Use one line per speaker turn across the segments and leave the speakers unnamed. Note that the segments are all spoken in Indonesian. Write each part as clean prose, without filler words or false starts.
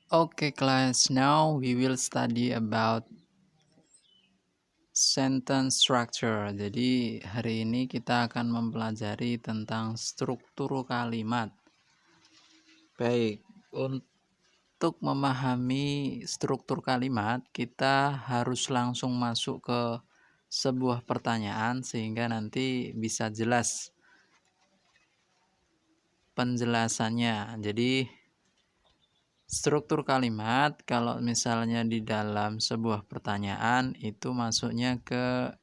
Okay, class. Now we will study about sentence structure. Jadi, hari ini kita akan mempelajari tentang struktur kalimat. Baik, untuk memahami struktur kalimat, kita harus langsung masuk ke sebuah pertanyaan sehingga nanti bisa jelas penjelasannya. Jadi, struktur kalimat kalau misalnya di dalam sebuah pertanyaan itu masuknya ke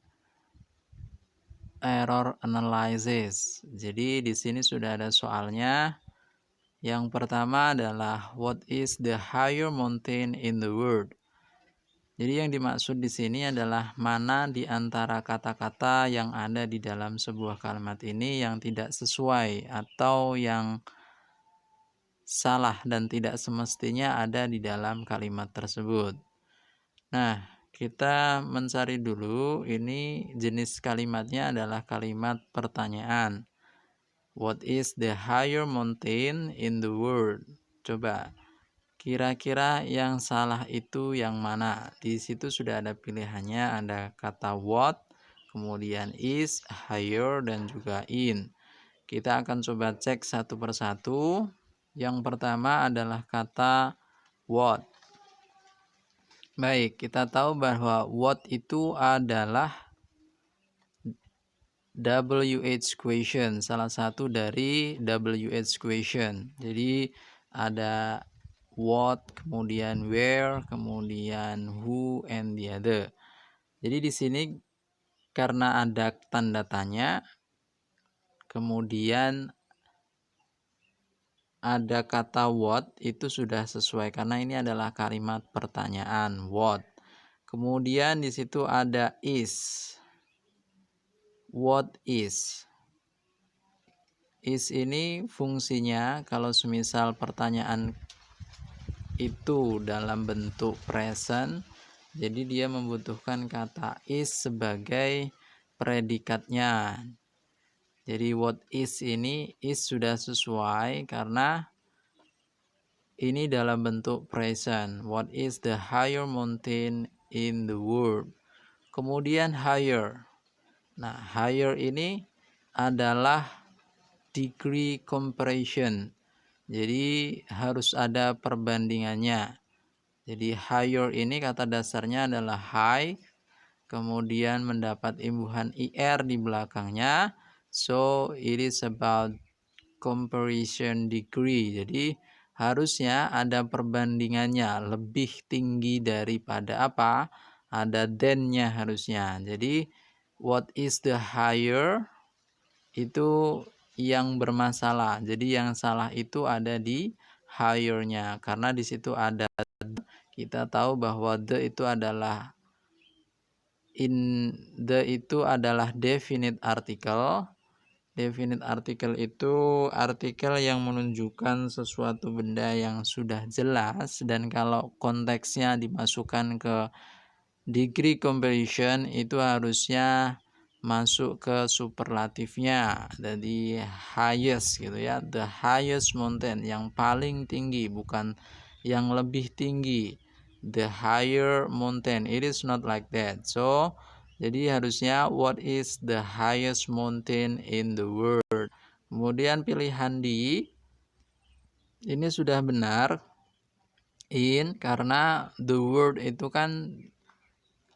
error analysis. Jadi di sini sudah ada soalnya. Yang pertama adalah what is the higher mountain in the world? Jadi yang dimaksud di sini adalah mana di antara kata-kata yang ada di dalam sebuah kalimat ini yang tidak sesuai atau yang salah dan tidak semestinya ada di dalam kalimat tersebut. Nah, kita mencari dulu ini jenis kalimatnya adalah kalimat pertanyaan. What is the higher mountain in the world? Coba, kira-kira yang salah itu yang mana? Di situ sudah ada pilihannya, ada kata what, kemudian is, higher, dan juga in. Kita akan coba cek satu persatu. Yang pertama adalah kata what. Baik, kita tahu bahwa what itu adalah WH question, salah satu dari WH question. Jadi ada what, kemudian where, kemudian who, and the other. Jadi di sini karena ada tanda tanya, kemudian ada kata what, itu sudah sesuai karena ini adalah kalimat pertanyaan what. Kemudian di situ ada is. What is? Is ini fungsinya kalau semisal pertanyaan itu dalam bentuk present, jadi dia membutuhkan kata is sebagai predikatnya. Jadi what is ini is sudah sesuai karena ini dalam bentuk present. What is the higher mountain in the world? Kemudian higher. Nah, higher ini adalah degree comparison. Jadi harus ada perbandingannya. Jadi higher ini kata dasarnya adalah high, kemudian mendapat imbuhan IR di belakangnya. So it is about comparison degree. Jadi harusnya ada perbandingannya lebih tinggi daripada apa? Ada than-nya harusnya. Jadi what is the higher itu yang bermasalah. Jadi yang salah itu ada di higher-nya karena di situ ada, kita tahu bahwa the itu adalah definite article. Definite article itu artikel yang menunjukkan sesuatu benda yang sudah jelas, dan kalau konteksnya dimasukkan ke degree comparison itu harusnya masuk ke superlatifnya, jadi highest gitu ya, the highest mountain, yang paling tinggi, bukan yang lebih tinggi. The higher mountain, it is not like that. So jadi harusnya what is the highest mountain in the world. Kemudian pilihan D ini sudah benar, in, karena the word itu kan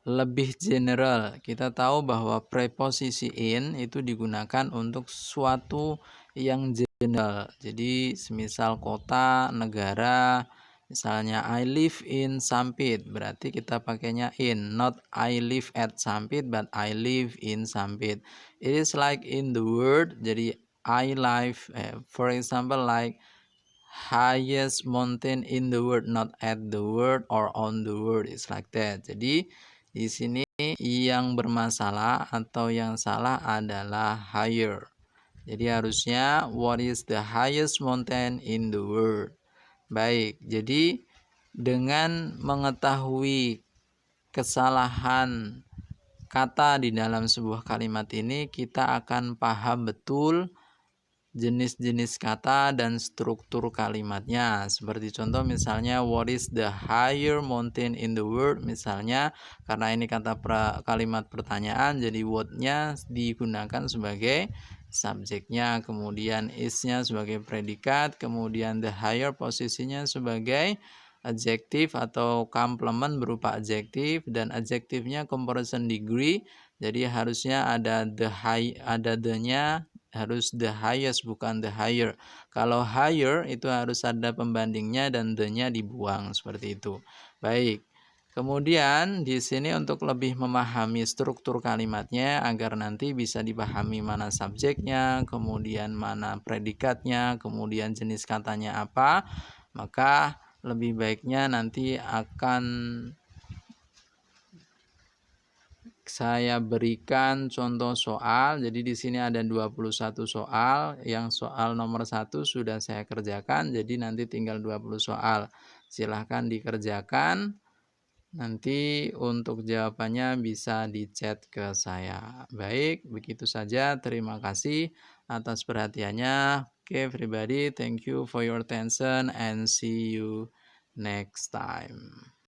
lebih general. Kita tahu bahwa preposisi in itu digunakan untuk suatu yang general. Jadi semisal kota, negara, misalnya I live in Sampit, berarti kita pakainya in, not I live at Sampit but I live in Sampit. It is like in the word, jadi I live, for example like highest mountain in the world, not at the world or on the world, it's like that. Jadi di sini yang bermasalah atau yang salah adalah higher. Jadi harusnya what is the highest mountain in the world. Baik, jadi dengan mengetahui kesalahan kata di dalam sebuah kalimat ini, kita akan paham betul jenis-jenis kata dan struktur kalimatnya. Seperti contoh misalnya what is the higher mountain in the world, misalnya karena ini kalimat pertanyaan jadi what-nya digunakan sebagai subjeknya, kemudian is-nya sebagai predikat, kemudian the higher posisinya sebagai adjektif atau komplement berupa adjektif, dan adjektifnya comparison degree. Jadi harusnya ada the-nya harus the highest bukan the higher. Kalau higher itu harus ada pembandingnya dan the-nya dibuang seperti itu. Baik. Kemudian di sini untuk lebih memahami struktur kalimatnya agar nanti bisa dipahami mana subjeknya, kemudian mana predikatnya, kemudian jenis katanya apa, maka lebih baiknya nanti akan saya berikan contoh soal. Jadi di sini ada 21 soal. Yang soal nomor 1 sudah saya kerjakan. Jadi nanti tinggal 20 soal. Silahkan dikerjakan. Nanti untuk jawabannya bisa di-chat ke saya. Baik, begitu saja. Terima kasih atas perhatiannya. Oke, everybody, thank you for your attention and see you next time.